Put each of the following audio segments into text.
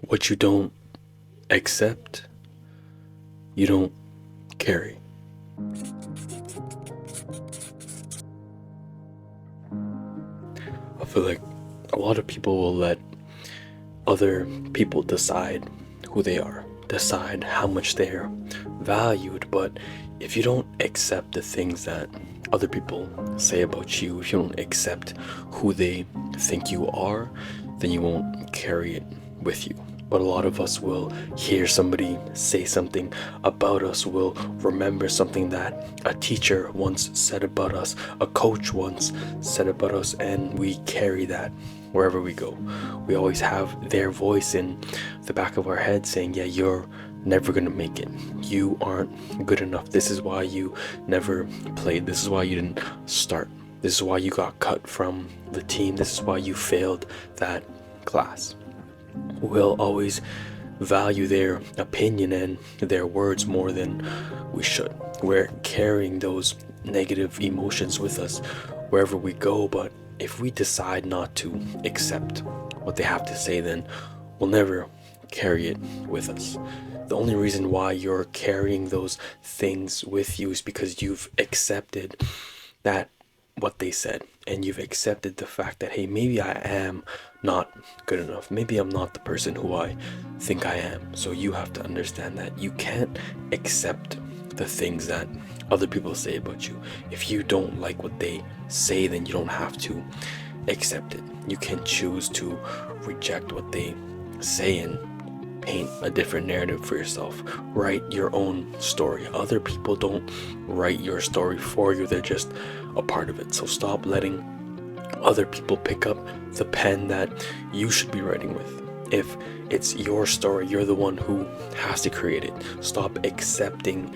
What you don't accept, you don't carry. I feel like a lot of people will let other people decide who they are, decide how much they're valued, but if you don't accept the things that other people say about you, if you don't accept who they think you are, then you won't carry it with you. But a lot of us will hear somebody say something about us, will remember something that a teacher once said about us, a coach once said about us, and we carry that wherever we go. We always have their voice in the back of our head saying, yeah, you're never gonna make it. You aren't good enough. This is why you never played. This is why you didn't start. This is why you got cut from the team. This is why you failed that class. We'll always value their opinion and their words more than we should. We're carrying those negative emotions with us wherever we go, but if we decide not to accept what they have to say, then we'll never carry it with us. The only reason why you're carrying those things with you is because you've accepted that what they said, and you've accepted the fact that, hey, maybe I am not good enough, maybe I'm not the person who I think I am. So you have to understand that you can't accept the things that other people say about you. If you don't like what they say, then you don't have to accept it. You can choose to reject what they say and paint a different narrative for yourself. Write your own story. Other people don't write your story for you, they're just a part of it. So stop letting other people pick up the pen that you should be writing with. If it's your story, you're the one who has to create it. Stop accepting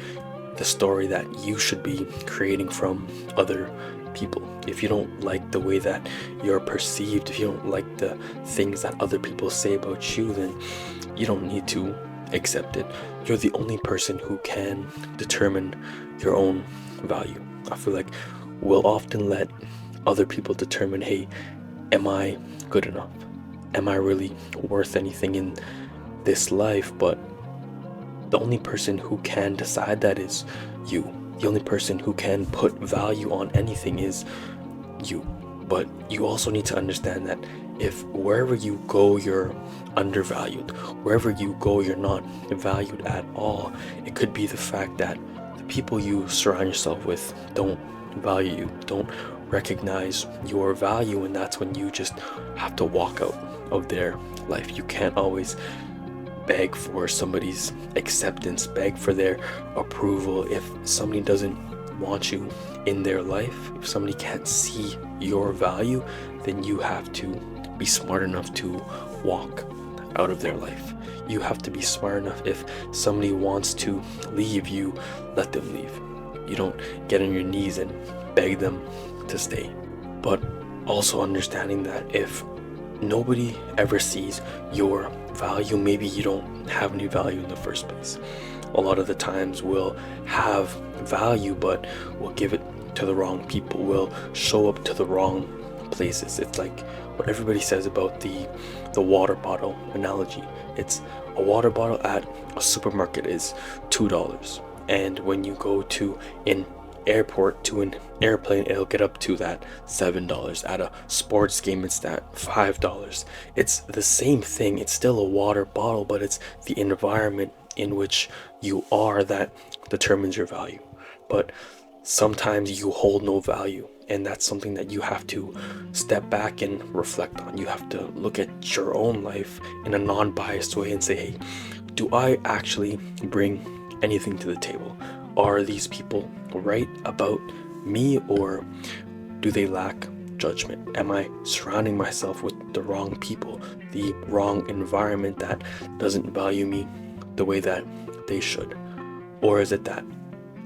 the story that you should be creating from other people. If you don't like the way that you're perceived, if you don't like the things that other people say about you, then you don't need to accept it. You're the only person who can determine your own value. I feel like we'll often let other people determine, hey, am I good enough? Am I really worth anything in this life? But the only person who can decide that is you. The only person who can put value on anything is you. But you also need to understand that if wherever you go you're undervalued, wherever you go you're not valued at all, it could be the fact that the people you surround yourself with don't value you, don't recognize your value, and that's when you just have to walk out of their life. You can't always beg for somebody's acceptance, beg for their approval. If somebody doesn't want you in their life, if somebody can't see your value, then you have to be smart enough to walk out of their life. You have to be smart enough. If somebody wants to leave, you let them leave. You don't get on your knees and beg them to stay. But also understanding that if nobody ever sees your value, maybe you don't have any value in the first place. A lot of the times we'll have value, but we'll give it to the wrong people. We'll show up to the wrong places. It's like what everybody says about the water bottle analogy. It's a water bottle at a supermarket is $2, and when you go to an airport, to an airplane, it'll get up to that $7. At a sports game, it's that $5. It's the same thing. It's still a water bottle, but it's the environment in which you are that determines your value. But sometimes you hold no value, and that's something that you have to step back and reflect on. You have to look at your own life in a non-biased way and say, hey, do I actually bring anything to the table? Are these people right about me, or do they lack judgment? Am I surrounding myself with the wrong people, the wrong environment that doesn't value me the way that they should? Or is it that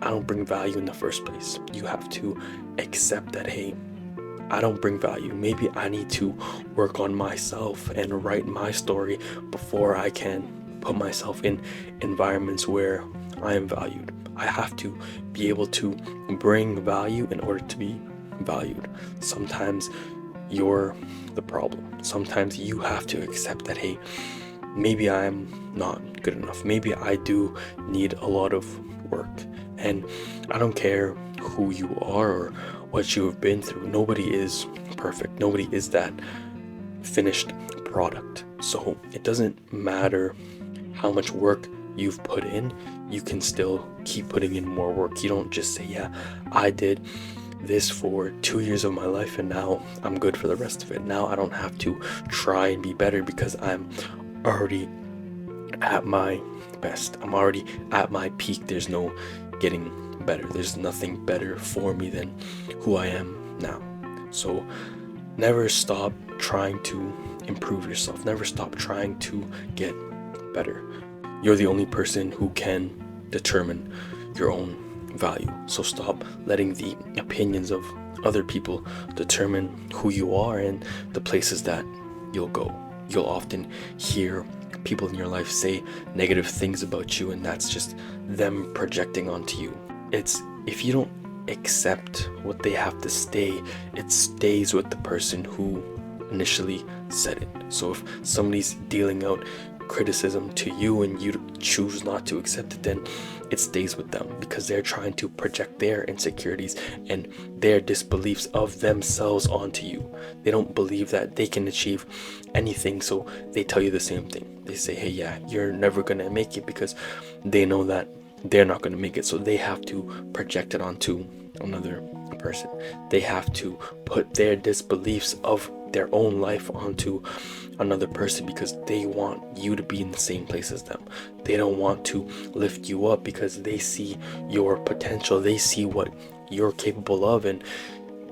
I don't bring value in the first place? You have to accept that, hey, I don't bring value. Maybe I need to work on myself and write my story before I can put myself in environments where I am valued. I have to be able to bring value in order to be valued. Sometimes you're the problem. Sometimes you have to accept that, hey, maybe I'm not good enough. Maybe I do need a lot of work. And I don't care who you are or what you have been through. Nobody is perfect. Nobody is that finished product. So it doesn't matter how much work you've put in, you can still keep putting in more work. You don't just say, yeah, I did this for 2 years of my life and now I'm good for the rest of it. Now I don't have to try and be better because I'm already at my best. I'm already at my peak. There's no getting better. There's nothing better for me than who I am now. So never stop trying to improve yourself. Never stop trying to get better. You're the only person who can determine your own value. So stop letting the opinions of other people determine who you are and the places that you'll go. You'll often hear people in your life say negative things about you, and that's just them projecting onto you. It's if you don't accept what they have to say, it stays with the person who initially said it. So if somebody's dealing out criticism to you and you choose not to accept it, then it stays with them because they're trying to project their insecurities and their disbeliefs of themselves onto you. They don't believe that they can achieve anything, so they tell you the same thing. They say, hey, yeah, you're never gonna make it, because they know that they're not gonna make it, so they have to project it onto another person. They have to put their disbeliefs of their own life onto another person because they want you to be in the same place as them. They don't want to lift you up because they see your potential, they see what you're capable of, and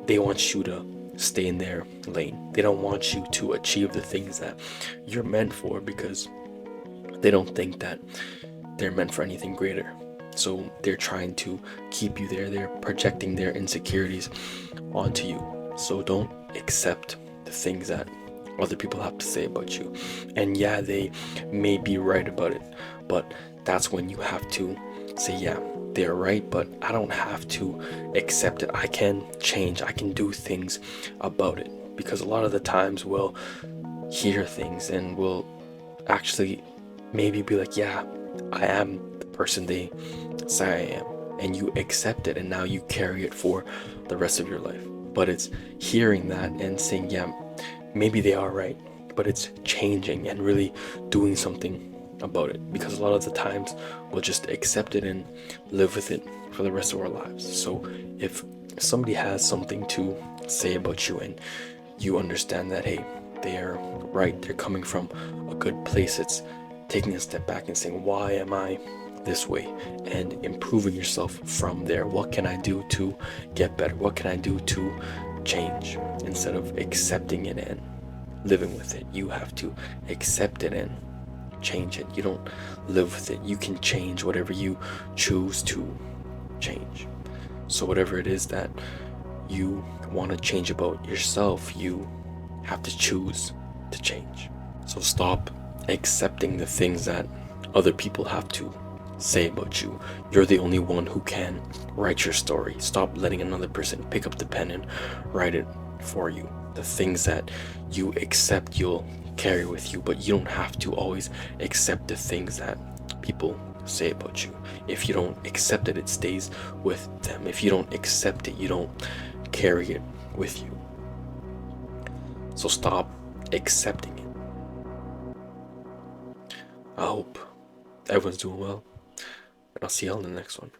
they want you to stay in their lane. They don't want you to achieve the things that you're meant for because they don't think that they're meant for anything greater. So they're trying to keep you there. They're projecting their insecurities onto you. So don't accept the things that other people have to say about you. And yeah, they may be right about it, but that's when you have to say, yeah, they're right, but I don't have to accept it. I can change. I can do things about it. Because a lot of the times we'll hear things and we'll actually maybe be like, yeah, I am the person they say I am. And you accept it, and now you carry it for the rest of your life. But it's hearing that and saying, yeah, maybe they are right, but it's changing and really doing something about it, because a lot of the times we'll just accept it and live with it for the rest of our lives. So if somebody has something to say about you and you understand that, hey, they're right, they're coming from a good place, it's taking a step back and saying, why am I this way, and improving yourself from there. What can I do to get better? What can I do to change? Instead of accepting it and living with it, you have to accept it and change it. You don't live with it. You can change whatever you choose to change. So whatever it is that you want to change about yourself, you have to choose to change. So stop accepting the things that other people have to say about you. You're the only one who can write your story. Stop letting another person pick up the pen and write it for you. The things that you accept, you'll carry with you, but you don't have to always accept the things that people say about you. If you don't accept it, it stays with them. If you don't accept it, you don't carry it with you. So stop accepting it. I hope everyone's doing well, and I'll see y'all in the next one.